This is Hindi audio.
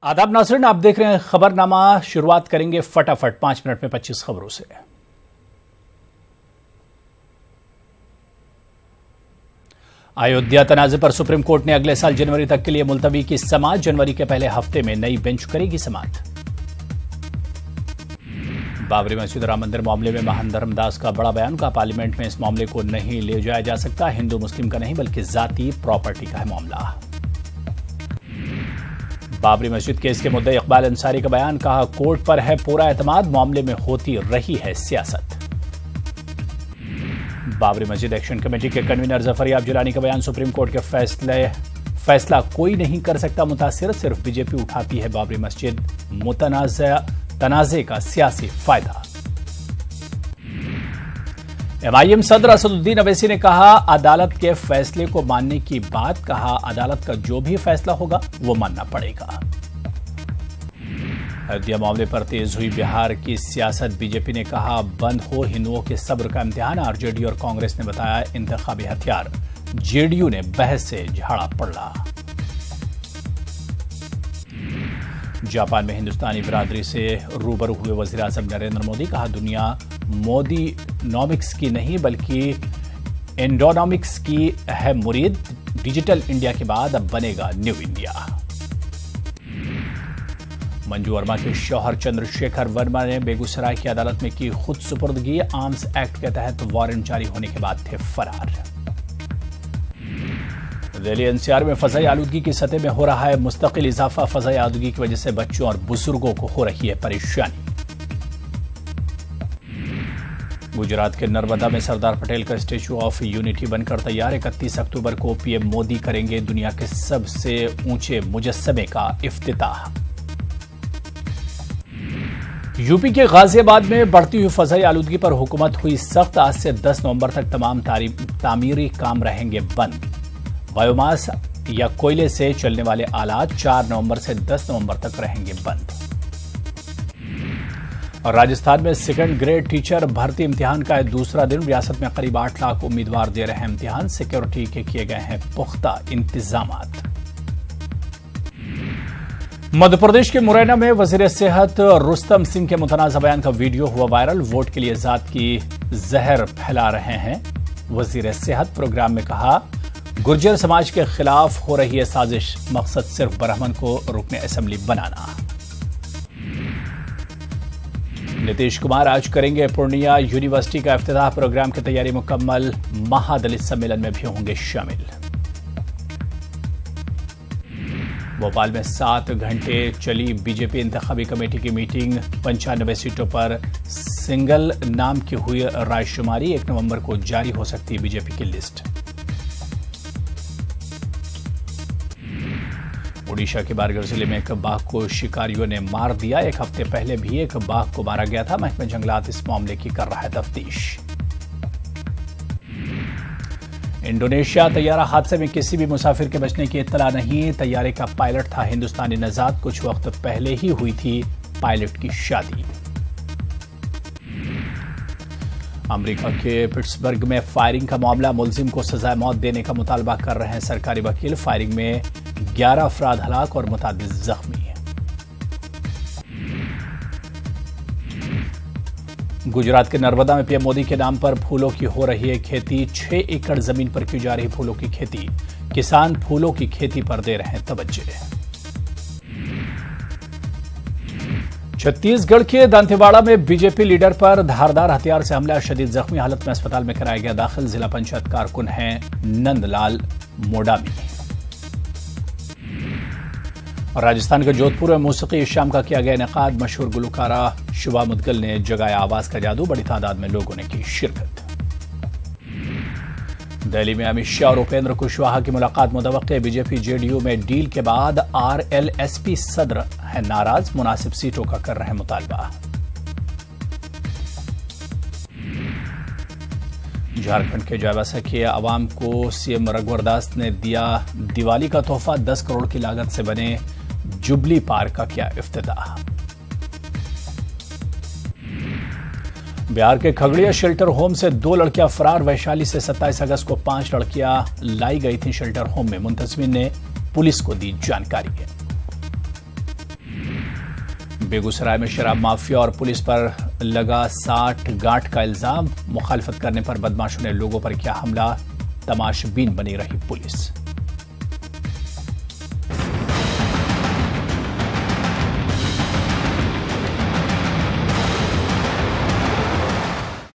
आदाब नाज़रीन, आप देख रहे हैं खबरनामा। शुरुआत करेंगे फटाफट 5 मिनट में 25 खबरों से। अयोध्या तनाज़े पर सुप्रीम कोर्ट ने अगले साल जनवरी तक के लिए मुलतवी की समाअत। जनवरी के पहले हफ्ते में नई बेंच करेगी समाअत। बाबरी मस्जिद राम मंदिर मामले में महान धर्मदास का बड़ा बयान। का पार्लियामेंट में इस मामले को नहीं ले जाया जा सकता। हिंदू मुस्लिम का नहीं बल्कि जाति प्रॉपर्टी का है मामला। बाबरी मस्जिद केस के मुद्दे इकबाल अंसारी का बयान। कहा कोर्ट पर है पूरा एतमाद, मामले में होती रही है सियासत। बाबरी मस्जिद एक्शन कमेटी के कन्वीनर जफर याब जिलानी का बयान। सुप्रीम कोर्ट के फैसला कोई नहीं कर सकता मुतासिर, सिर्फ बीजेपी उठाती है बाबरी मस्जिद तनाज़े का सियासी फायदा। एमआईएम सदर असदुद्दीन अवैसी ने कहा अदालत के फैसले को मानने की बात। कहा अदालत का जो भी फैसला होगा वो मानना पड़ेगा। अयोध्या मामले पर तेज हुई बिहार की सियासत। बीजेपी ने कहा बंद हो हिंदुओं के सब्र का इम्तिहान। आरजेडी और कांग्रेस ने बताया इंतखाबी हथियार। जेडीयू ने बहस से झाड़ा पड़ला। जापान में हिंदुस्तानी बिरादरी से रूबरू हुए वजीर आजम नरेंद्र मोदी। कहा दुनिया मोदी नॉमिक्स की नहीं बल्कि एंडोनॉमिक्स की है मुरीद। डिजिटल इंडिया के बाद अब बनेगा न्यू इंडिया। मंजू वर्मा के शौहर चंद्रशेखर वर्मा ने बेगूसराय की अदालत में की खुद सुपुर्दगी। आर्म्स एक्ट के तहत वारंट जारी होने के बाद थे फरार। दिल्ली एनसीआर में फजाई आलूदगी की सतह में हो रहा है मुस्तकिल इजाफा। फजाई आलूदगी की वजह से बच्चों और बुजुर्गों को हो रही है परेशानी। गुजरात के नर्मदा में सरदार पटेल का स्टैच्यू ऑफ यूनिटी बनकर तैयार। 31 अक्टूबर को पीएम मोदी करेंगे दुनिया के सबसे ऊंचे मुजस्समे का इफ्तिताह। यूपी के गाजियाबाद में बढ़ती हुई फजाई आलूदगी पर हुकूमत हुई सख्त। आज से 10 नवंबर तक तमाम तामीरी काम रहेंगे बंद। बायोमास या कोयले से चलने वाले आलात 4 नवंबर से 10 नवंबर तक रहेंगे बंद। और राजस्थान में सेकंड ग्रेड टीचर भर्ती इम्तिहान का दूसरा दिन। रियासत में करीब 8 लाख उम्मीदवार दे रहे हैं इम्तिहान। सिक्योरिटी के किए गए हैं पुख्ता इंतजामात। मध्य प्रदेश के मुरैना में वजीर सेहत रुस्तम सिंह के मुतनाज़ा बयान का वीडियो हुआ वायरल। वोट के लिए जात की जहर फैला रहे हैं वजीर सेहत। प्रोग्राम में कहा गुर्जर समाज के खिलाफ हो रही है साजिश। मकसद सिर्फ ब्राह्मण को रुकने असेंबली बनाना। नीतीश कुमार आज करेंगे पूर्णिया यूनिवर्सिटी का इफ्तिताह। प्रोग्राम की तैयारी मुकम्मल। महादलित सम्मेलन में भी होंगे शामिल। भोपाल में 7 घंटे चली बीजेपी इंतखाबी कमेटी की मीटिंग। 95 सीटों पर सिंगल नाम की हुई रायशुमारी। 1 नवंबर को जारी हो सकती है बीजेपी की लिस्ट। ओडिशा के बारगढ़ जिले में एक बाघ को शिकारियों ने मार दिया। 1 हफ्ते पहले भी एक बाघ को मारा गया था। महकमा जंगलात इस मामले की कर रहा है तफ्तीश। इंडोनेशिया तैयारा हादसे में किसी भी मुसाफिर के बचने की इत्तला नहीं। तैयारे का पायलट था हिंदुस्तानी नजात। कुछ वक्त पहले ही हुई थी पायलट की शादी। अमेरिका के पिट्सबर्ग में फायरिंग का मामला। मुलजिम को सजाए मौत देने का मुतालबा कर रहे हैं सरकारी वकील। फायरिंग में 11 अफराद हलाक और मुतादिद जख्मी। गुजरात के नर्मदा में पीएम मोदी के नाम पर फूलों की हो रही है खेती। 6 एकड़ जमीन पर की जा रही फूलों की खेती। किसान फूलों की खेती पर दे रहे हैं तवज्जो। छत्तीसगढ़ के दंतेवाड़ा में बीजेपी लीडर पर धारदार हथियार से हमला। शदीद जख्मी हालत में अस्पताल में कराया गया दाखिल। जिला पंचायत कारकुन हैं नंदलाल मोडामी। और राजस्थान के जोधपुर में मौसीकी शाम का किया गया इनेकाद। मशहूर गुलकारा शुभा मुदगल ने जगाया आवाज का जादू। बड़ी तादाद में लोगों ने की शिरकत। दिल्ली में अमित शाह और उपेंद्र कुशवाहा की मुलाकात मुतवक्के। बीजेपी जेडीयू में डील के बाद आरएलएसपी सदर है नाराज। मुनासिब सीटों का कर रहे हैं मुतालबा। झारखंड के जायबासा के अवाम को सीएम रघुवर दास ने दिया दिवाली का तोहफा। 10 करोड़ की लागत से बने जुबली पार्क का किया इफ्तिताह। बिहार के खगड़िया शेल्टर होम से 2 लड़कियां फरार। वैशाली से 27 अगस्त को 5 लड़कियां लाई गई थी शेल्टर होम में। मुंतजमिन ने पुलिस को दी जानकारी। बेगूसराय में शराब माफिया और पुलिस पर लगा 60 गांठ का इल्जाम। मुखालफत करने पर बदमाशों ने लोगों पर किया हमला, तमाशबीन बनी रही पुलिस।